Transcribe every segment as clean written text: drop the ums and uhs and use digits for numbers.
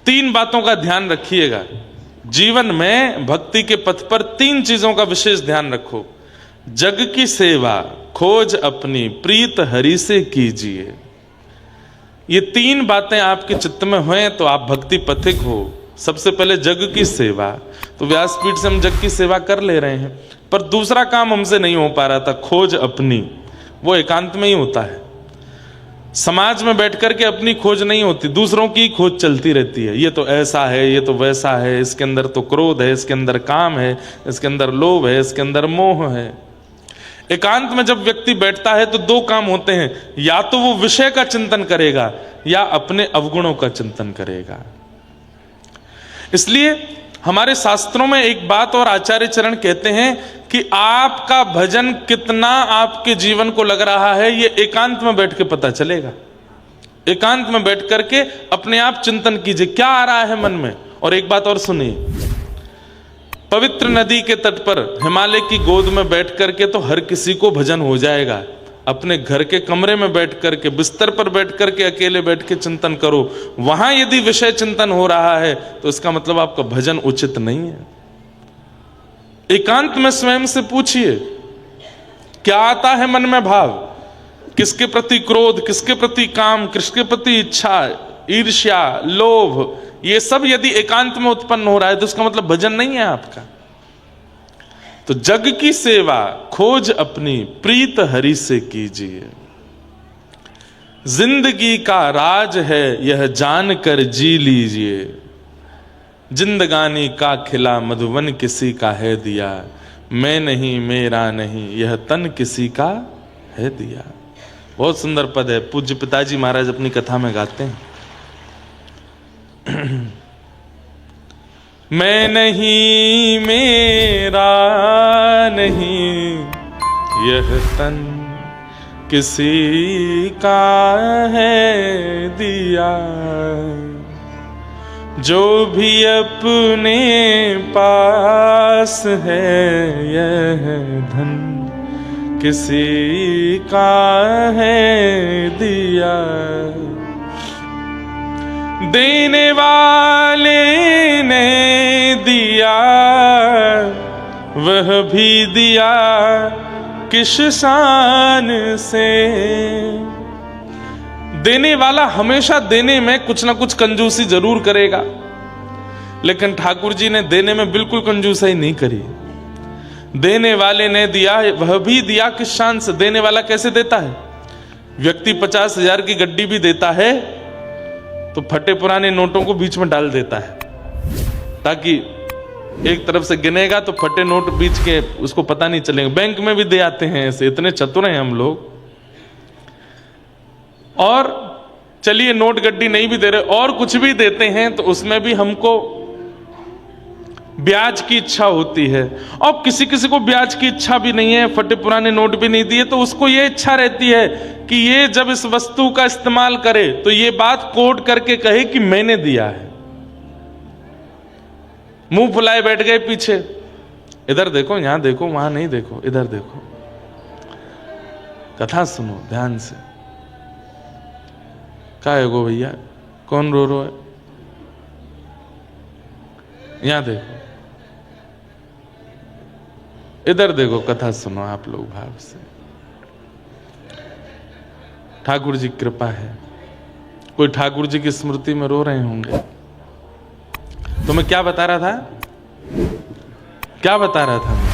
3 बातों का ध्यान रखिएगा जीवन में। भक्ति के पथ पर 3 चीजों का विशेष ध्यान रखो। जग की सेवा, खोज अपनी, प्रीत हरि से कीजिए। ये 3 बातें आपके चित्त में हों तो आप भक्ति पथिक हो। सबसे पहले जग की सेवा, तो व्यासपीठ से हम जग की सेवा कर ले रहे हैं, पर दूसरा काम हमसे नहीं हो पा रहा था, खोज अपनी। वो एकांत में ही होता है। समाज में बैठ करके अपनी खोज नहीं होती, दूसरों की खोज चलती रहती है। ये तो ऐसा है, ये तो वैसा है, इसके अंदर तो क्रोध है, इसके अंदर काम है, इसके अंदर लोभ है, इसके अंदर मोह है। एकांत में जब व्यक्ति बैठता है तो 2 काम होते हैं, या तो वो विषय का चिंतन करेगा या अपने अवगुणों का चिंतन करेगा। इसलिए हमारे शास्त्रों में एक बात और आचार्य चरण कहते हैं कि आपका भजन कितना आपके जीवन को लग रहा है, ये एकांत में बैठ के पता चलेगा। एकांत में बैठ करके अपने आप चिंतन कीजिए क्या आ रहा है मन में। और एक बात और सुनिए, पवित्र नदी के तट पर हिमालय की गोद में बैठ करके तो हर किसी को भजन हो जाएगा। अपने घर के कमरे में बैठ करके, बिस्तर पर बैठ करके अकेले बैठ के चिंतन करो। वहां यदि विषय चिंतन हो रहा है तो इसका मतलब आपका भजन उचित नहीं है। एकांत में स्वयं से पूछिए क्या आता है मन में भाव, किसके प्रति क्रोध, किसके प्रति काम, किसके प्रति इच्छा, ईर्ष्या, लोभ, ये सब यदि एकांत में उत्पन्न हो रहा है तो इसका मतलब भजन नहीं है आपका। तो जग की सेवा, खोज अपनी, प्रीत हरि से कीजिए। जिंदगी का राज है यह जान कर जी लीजिए। जिंदगानी का खिला मधुवन किसी का है दिया। मैं नहीं मेरा नहीं यह तन किसी का है दिया। बहुत सुंदर पद है, पूज्य पिताजी महाराज अपनी कथा में गाते हैं। मैं नहीं मेरा नहीं यह तन किसी का है दिया। जो भी अपने पास है यह धन किसी का है दिया। देने वाले ने दिया वह भी दिया किस शान से। देने वाला हमेशा देने में कुछ ना कुछ कंजूसी जरूर करेगा, लेकिन ठाकुर जी ने देने में बिल्कुल कंजूसी नहीं करी। देने वाले ने दिया वह भी दिया किस शान से। देने वाला कैसे देता है? व्यक्ति 50,000 की गड्डी भी देता है तो फटे पुराने नोटों को बीच में डाल देता है, ताकि एक तरफ से गिनेगा तो फटे नोट बीच के उसको पता नहीं चलेगा। बैंक में भी दे आते हैं ऐसे, इतने चतुर हैं हम लोग। और चलिए नोट गड्डी नहीं भी दे रहे और कुछ भी देते हैं तो उसमें भी हमको ब्याज की इच्छा होती है। और किसी किसी को ब्याज की इच्छा भी नहीं है, फटे पुराने नोट भी नहीं दिए, तो उसको ये इच्छा रहती है कि ये जब इस वस्तु का इस्तेमाल करे तो ये बात कोट करके कहे कि मैंने दिया है। मुंह फुलाए बैठ गए पीछे, इधर देखो, यहां देखो, वहां नहीं देखो, इधर देखो। कथा सुनो ध्यान से। क्या है गो भैया, कौन रो है? यहां देखो, इधर देखो, कथा सुनो आप लोग भाव से। ठाकुर जी कृपा है। कोई ठाकुर जी की स्मृति में रो रहे होंगे। तो मैं क्या बता रहा था? क्या बता रहा था मैं?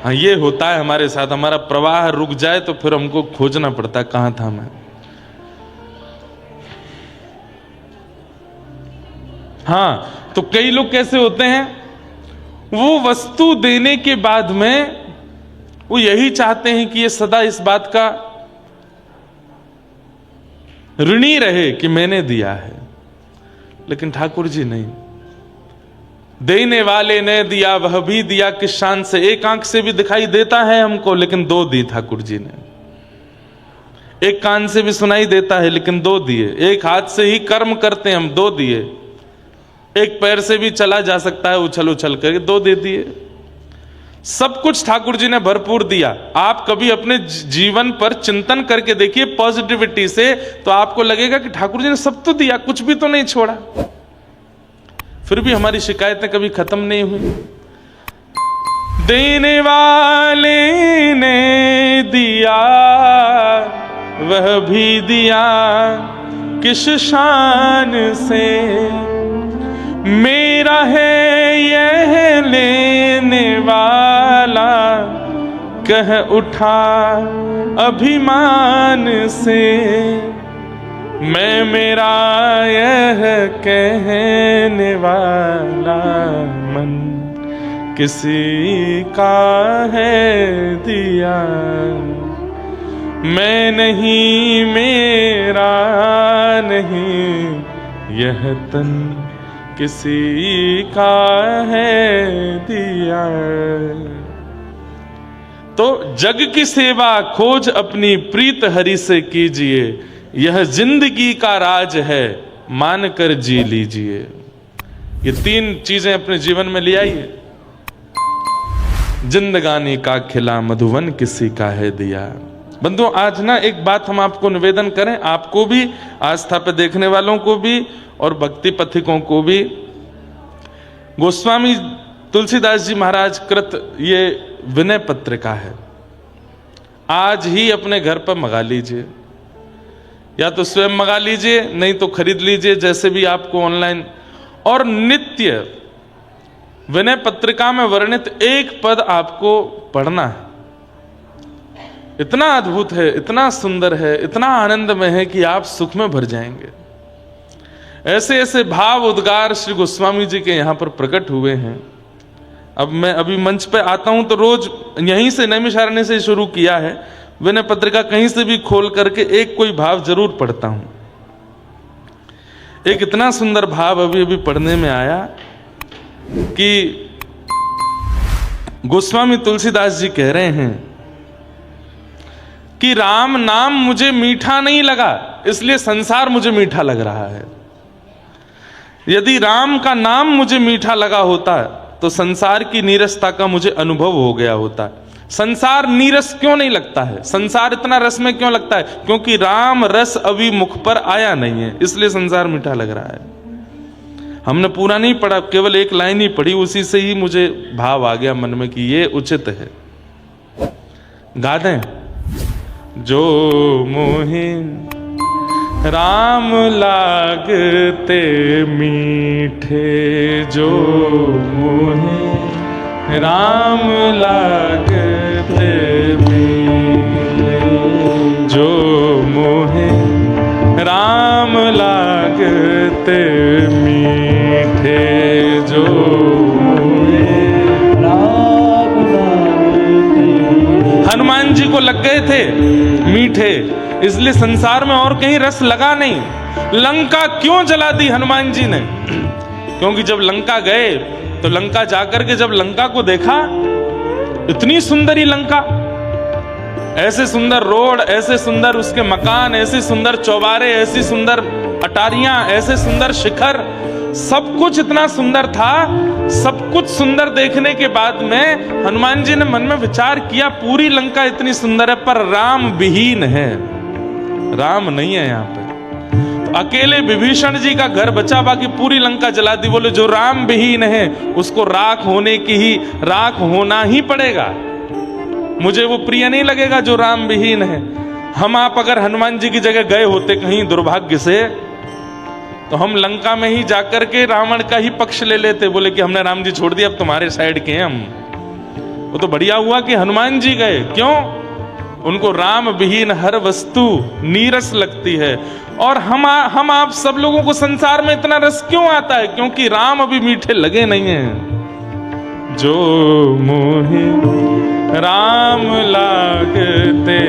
हाँ, ये होता है हमारे साथ। हमारा प्रवाह रुक जाए तो फिर हमको खोजना पड़ता है कहां था मैं। हाँ, तो कई लोग कैसे होते हैं, वो वस्तु देने के बाद में वो यही चाहते हैं कि ये सदा इस बात का ऋणी रहे कि मैंने दिया है। लेकिन ठाकुर जी नहीं, देने वाले ने दिया वह भी दिया किस शान से। एक आंख से भी दिखाई देता है हमको, लेकिन 2 दी ठाकुर जी ने। एक कान से भी सुनाई देता है, लेकिन 2 दिए। एक हाथ से ही कर्म करते हैं हम, 2 दिए। एक पैर से भी चला जा सकता है उछल उछल कर, 2 दे दिए। सब कुछ ठाकुर जी ने भरपूर दिया। आप कभी अपने जीवन पर चिंतन करके देखिए पॉजिटिविटी से, तो आपको लगेगा कि ठाकुर जी ने सब तो दिया, कुछ भी तो नहीं छोड़ा। फिर भी हमारी शिकायतें कभी खत्म नहीं हुई। देने वाले ने दिया, वह भी दिया किस शान से, मेरा है यह लेने वाला, कह उठा अभिमान से, मैं मेरा यह कहने वाला, मन किसी का है दिया, मैं नहीं मेरा नहीं, यह तन किसी का है दिया। तो जग की सेवा खोज अपनी प्रीत हरि से कीजिए, यह जिंदगी का राज है मान कर जी लीजिए। ये 3 चीजें अपने जीवन में ले आइए। जिंदगानी का खिला मधुवन किसी का है दिया। बंधुओं, आज ना एक बात हम आपको निवेदन करें, आपको भी, आस्था पे देखने वालों को भी और भक्ति पथिकों को भी। गोस्वामी तुलसीदास जी महाराज कृत ये विनय पत्रिका है, आज ही अपने घर पर मंगा लीजिए, या तो स्वयं मंगा लीजिए, नहीं तो खरीद लीजिए, जैसे भी आपको ऑनलाइन। और नित्य विनय पत्रिका में वर्णित एक पद आपको पढ़ना है। इतना अद्भुत है, इतना सुंदर है, इतना आनंदमय है कि आप सुख में भर जाएंगे। ऐसे ऐसे भाव उद्गार श्री गोस्वामी जी के यहाँ पर प्रकट हुए हैं। अब मैं अभी मंच पे आता हूं तो रोज यहीं से नैमिषारण्य से शुरू किया है, विनय पत्रिका कहीं से भी खोल करके एक कोई भाव जरूर पढ़ता हूं। एक इतना सुंदर भाव अभी अभी पढ़ने में आया कि गोस्वामी तुलसीदास जी कह रहे हैं कि राम नाम मुझे मीठा नहीं लगा, इसलिए संसार मुझे मीठा लग रहा है। यदि राम का नाम मुझे मीठा लगा होता तो संसार की नीरसता का मुझे अनुभव हो गया होता। संसार नीरस क्यों नहीं लगता है, संसार इतना रस में क्यों लगता है? क्योंकि राम रस अभी मुख पर आया नहीं है, इसलिए संसार मीठा लग रहा है। हमने पूरा नहीं पढ़ा, केवल एक लाइन ही पढ़ी, उसी से ही मुझे भाव आ गया मन में कि ये उचित है। गा दें। जो मोहे राम लागते मीठे, जो मोहे राम लागते मीठे, जो मोहे राम लागते मीठे, जो मोहे राम लागते। हनुमान जी को लग गए थे मीठे, इसलिए संसार में और कहीं रस लगा नहीं। लंका क्यों जला दी हनुमान जी ने? क्योंकि जब लंका गए तो लंका जाकर के जब लंका को देखा, इतनी सुंदर ही लंका, ऐसे सुंदर रोड, ऐसे सुंदर उसके मकान, ऐसे सुंदर चौबारे, ऐसी सुंदर अटारियां, ऐसे सुंदर शिखर, सब कुछ इतना सुंदर था। सब कुछ सुंदर देखने के बाद में हनुमान जी ने मन में विचार किया, पूरी लंका इतनी सुंदर है पर राम विहीन है, राम नहीं है यहाँ पे। तो अकेले विभीषण जी का घर बचा, बाकी पूरी लंका जला दी। बोले जो राम विहीन है उसको राख होने की ही, राख होना ही पड़ेगा। मुझे वो प्रिय नहीं लगेगा जो राम विहीन है। हम आप अगर हनुमान जी की जगह गए होते कहीं दुर्भाग्य से, तो हम लंका में ही जाकर के रावण का ही पक्ष ले लेते, बोले कि हमने राम जी छोड़ दिया, अब तुम्हारे साइड के हैं हम। वो तो बढ़िया हुआ कि हनुमान जी गए। क्यों? उनको राम विहीन हर वस्तु नीरस लगती है। और हम आप सब लोगों को संसार में इतना रस क्यों आता है? क्योंकि राम अभी मीठे लगे नहीं हैं। जो मोहे राम लागते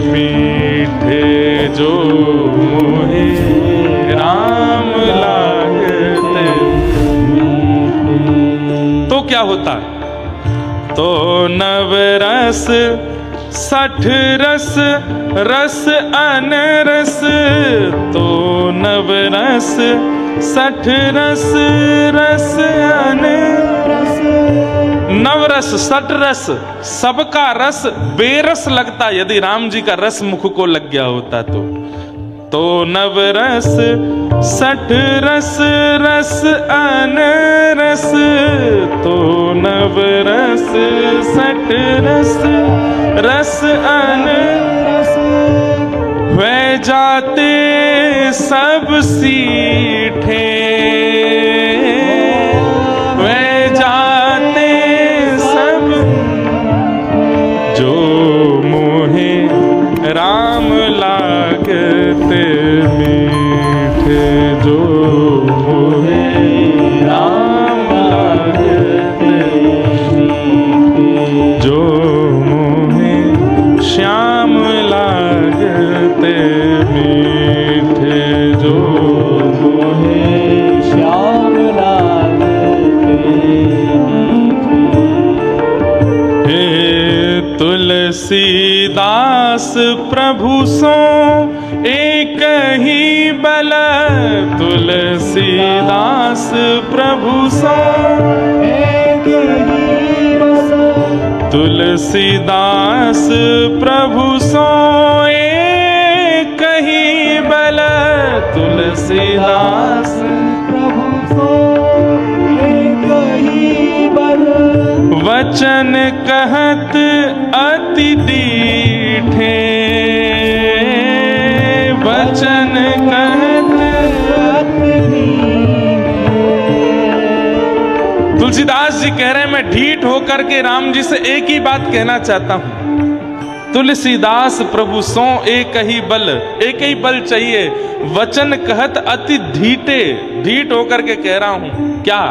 मीठे, जो मोहे राम लागते मीठे। तो क्या होता? तो नवरस 60 रस, रस अनरस, तो नवरस 60 रस, रस अनरस, नवरस सट रस सबका रस बेरस लगता, यदि राम जी का रस मुख को लग गया होता तो नवरस सठ रस रस अनरस, तो नवरस सठ रस रस अनरस, वे जाते सब सीठे, वे जाते सब, जो मोहे राम लागते मीठे, जो मोहे राम लागते मीठे, जो मोहे श्याम लागते मीठे, जो मोहे श्याम लागते मीठे। हे तुलसीदास प्रभु सो एक ही बल, तुलसीदास प्रभु सो एक ही रस, तुलसीदास प्रभु सो एक ही बल, तुलसीदास प्रभु सो एक ही बल, वचन कहत अति डीठे, वचन कहत। तुलसीदास जी कह रहे हैं, मैं ढीठ होकर के राम जी से एक ही बात कहना चाहता हूं, तुलसीदास प्रभु सो एक ही बल, एक ही बल चाहिए, वचन कहत अति ढीठे, ढीठ होकर के कह रहा हूं क्या,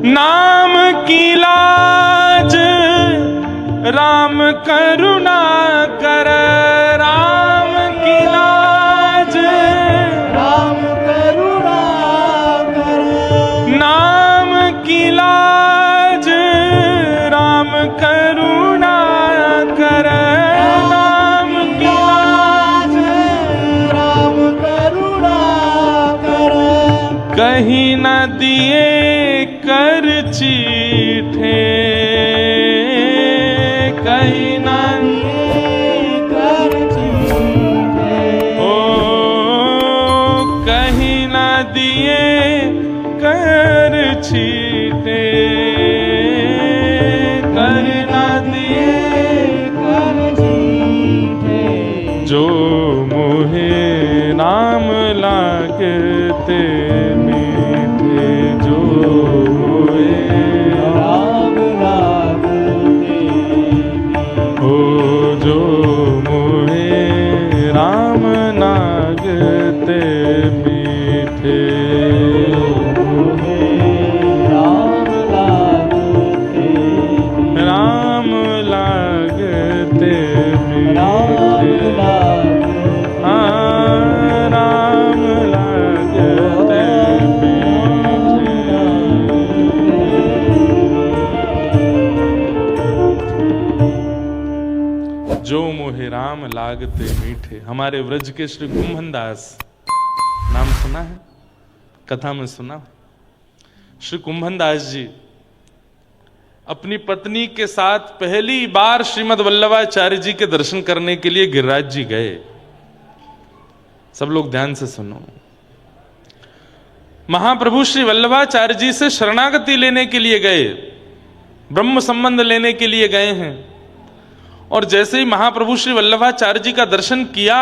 नाम की लाज राम करुणा कर, राम की लाज राम करुणा कर, नाम की लाज राम करुणा कर, नाम की लाज राम करुणा कर, कहीं न दिए कर चीठे, कहीं न कर चीठे, ओ कहीं न दिए कर छीटे, कहीं न दिए कर चीठे, जो मोहे नाम लागते मीठे, जो मोहे राम लागते ओ, जो मोहे राम लागते मीठे, राम लागते राम लागते राम मीठे, लागते हाँ, राम लागते मीठे, जो मोहे राम लागते मीठे। हमारे व्रज के श्री कुंभन दास, नाम सुना है, कथा में सुना। श्री कुंभन दास जी अपनी पत्नी के साथ पहली बार श्रीमद् वल्लभाचार्य जी के दर्शन करने के लिए गिरिराज जी गए। सब लोग ध्यान से सुनो। महाप्रभु श्री वल्लभाचार्य जी से शरणागति लेने के लिए गए, ब्रह्म संबंध लेने के लिए गए हैं। और जैसे ही महाप्रभु श्री वल्लभाचार्य जी का दर्शन किया,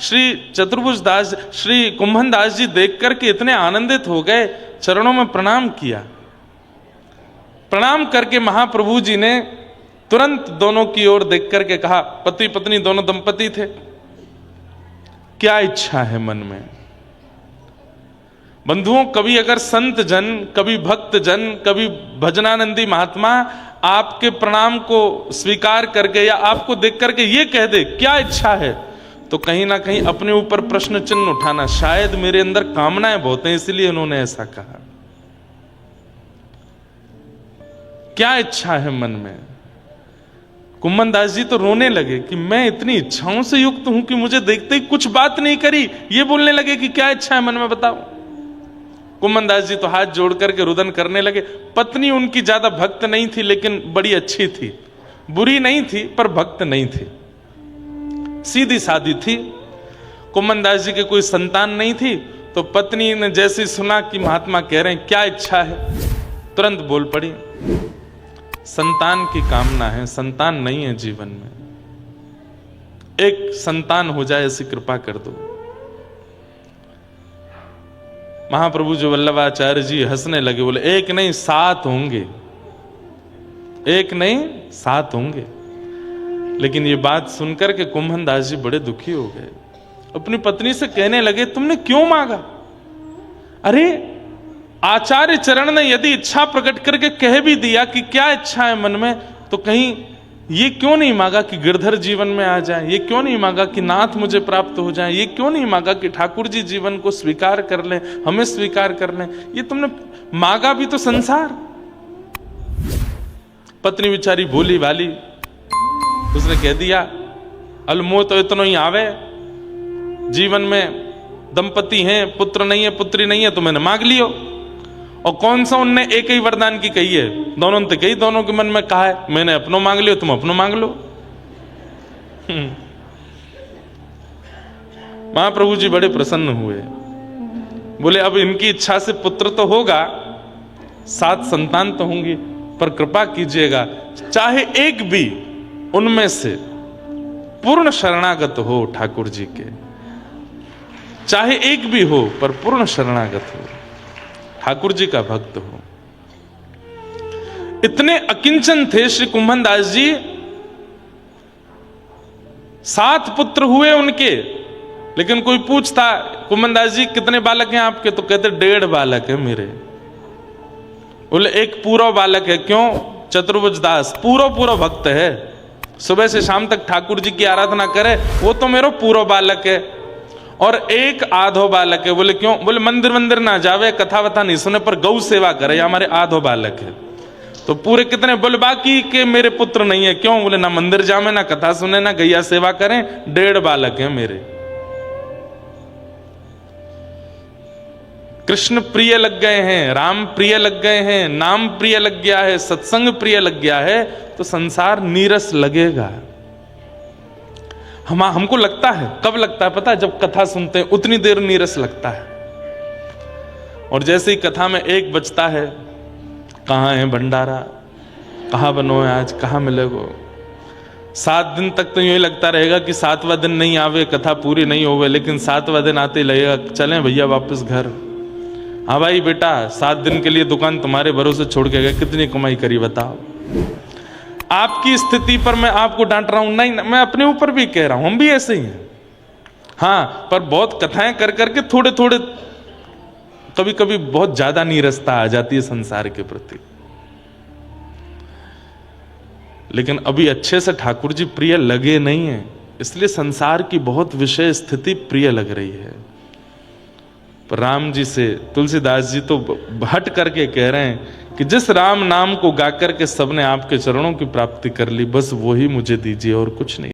श्री चतुर्भुज दास, श्री कुंभन दास जी देख करके इतने आनंदित हो गए, चरणों में प्रणाम किया। प्रणाम करके महाप्रभु जी ने तुरंत दोनों की ओर देख करके कहा, पति पत्नी दोनों दंपति थे, क्या इच्छा है मन में? बंधुओं, कभी अगर संत जन, कभी भक्त जन, कभी भजनानंदी महात्मा आपके प्रणाम को स्वीकार करके या आपको देख करके ये कह दे क्या इच्छा है, तो कहीं ना कहीं अपने ऊपर प्रश्न चिन्ह उठाना, शायद मेरे अंदर कामनाएं बहुत हैं इसलिए उन्होंने ऐसा कहा। क्या इच्छा है मन में? कुंभन दास जी तो रोने लगे कि मैं इतनी इच्छाओं से युक्त हूं कि मुझे देखते ही कुछ बात नहीं करी, ये बोलने लगे कि क्या इच्छा है मन में बताओ। कुम्भनदास जी तो हाथ जोड़ करके रुदन करने लगे। पत्नी उनकी ज्यादा भक्त नहीं थी, लेकिन बड़ी अच्छी थी, बुरी नहीं थी पर भक्त नहीं थी, सीधी सादी थी। कुम्भनदास जी के कोई संतान नहीं थी, तो पत्नी ने जैसे सुना कि महात्मा कह रहे हैं क्या इच्छा है, तुरंत बोल पड़ी, संतान की कामना है, संतान नहीं है जीवन में, एक संतान हो जाए ऐसी कृपा कर दो। महाप्रभु जो वल्लभाचार्य जी हंसने लगे, बोले एक नहीं 7 होंगे, एक नहीं 7 होंगे। लेकिन ये बात सुनकर के कुम्भनदास जी बड़े दुखी हो गए, अपनी पत्नी से कहने लगे तुमने क्यों मांगा? अरे आचार्य चरण ने यदि इच्छा प्रकट करके कह भी दिया कि क्या इच्छा है मन में, तो कहीं ये क्यों नहीं मांगा कि गिरधर जीवन में आ जाए, ये क्यों नहीं मांगा कि नाथ मुझे प्राप्त हो जाए, ये क्यों नहीं मांगा कि ठाकुर जी जीवन को स्वीकार कर लें, हमें स्वीकार कर लें? ये तुमने मांगा भी तो संसार। पत्नी बेचारी भोली भाली, उसने कह दिया अलमो तो इतना ही आवे, जीवन में दंपति हैं, पुत्र नहीं है पुत्री नहीं है, तो मैंने मांग लियो। और कौन सा उनने एक ही वरदान की कही है, दोनों ने कही, दोनों के मन में कहा है, मैंने अपनों मांग लियो, तुम अपनों मांग लो। महाप्रभु जी बड़े प्रसन्न हुए, बोले अब इनकी इच्छा से पुत्र तो होगा, 7 संतान तो होंगी, पर कृपा कीजिएगा चाहे एक भी उनमें से पूर्ण शरणागत हो ठाकुर जी के, चाहे एक भी हो पर पूर्ण शरणागत हो, ठाकुर जी का भक्त हो। इतने अकिंचन थे श्री कुम्भनदास जी। 7 पुत्र हुए उनके, लेकिन कोई पूछता कुम्भनदास जी कितने बालक हैं आपके, तो कहते 1.5 बालक है मेरे। बोले एक पूरा बालक है, क्यों? चतुर्भुज दास पूरा भक्त है, सुबह से शाम तक ठाकुर जी की आराधना करे, वो तो मेरा पूरा बालक है। और एक आधो बालक है। बोले क्यों? बोले मंदिर ना जावे, कथा वथा नहीं सुने, पर गौ सेवा करे, हमारे आधो बालक है। तो पूरे कितने? बोले बाकी के मेरे पुत्र नहीं है। क्यों? बोले ना मंदिर जावे, ना कथा सुने, ना गैया सेवा करें, 1.5 बालक है मेरे। कृष्ण प्रिय लग गए हैं, राम प्रिय लग गए हैं, नाम प्रिय लग गया है, सत्संग प्रिय लग गया है, तो संसार नीरस लगेगा। हमको लगता है, कब लगता है पता है? जब कथा सुनते हैं उतनी देर नीरस लगता है, और जैसे ही कथा में 1 बजता है, कहाँ है भंडारा, कहाँ बनो है आज, कहाँ मिलेगो, 7 दिन तक तो यूं लगता रहेगा कि 7वां दिन नहीं आवे, कथा पूरी नहीं होवे, लेकिन 7वां दिन आते ही लगेगा चलें भैया वापस घर। हाँ भाई बेटा, 7 दिन के लिए दुकान तुम्हारे भरोसे छोड़ के गए, कितनी कमाई करी बताओ। आपकी स्थिति पर मैं आपको डांट रहा हूं नहीं, मैं अपने ऊपर भी कह रहा हूं, हम भी ऐसे ही हैं। हाँ, पर बहुत कथाएं कर करके थोड़े थोड़े कभी कभी बहुत ज्यादा नीरसता आ जाती है संसार के प्रति। लेकिन अभी अच्छे से ठाकुर जी प्रिय लगे नहीं है, इसलिए संसार की बहुत विषय स्थिति प्रिय लग रही है। पर राम जी से तुलसीदास जी तो हट करके कह रहे हैं कि जिस राम नाम को गाकर के सबने आपके चरणों की प्राप्ति कर ली, बस वही मुझे दीजिए और कुछ नहीं।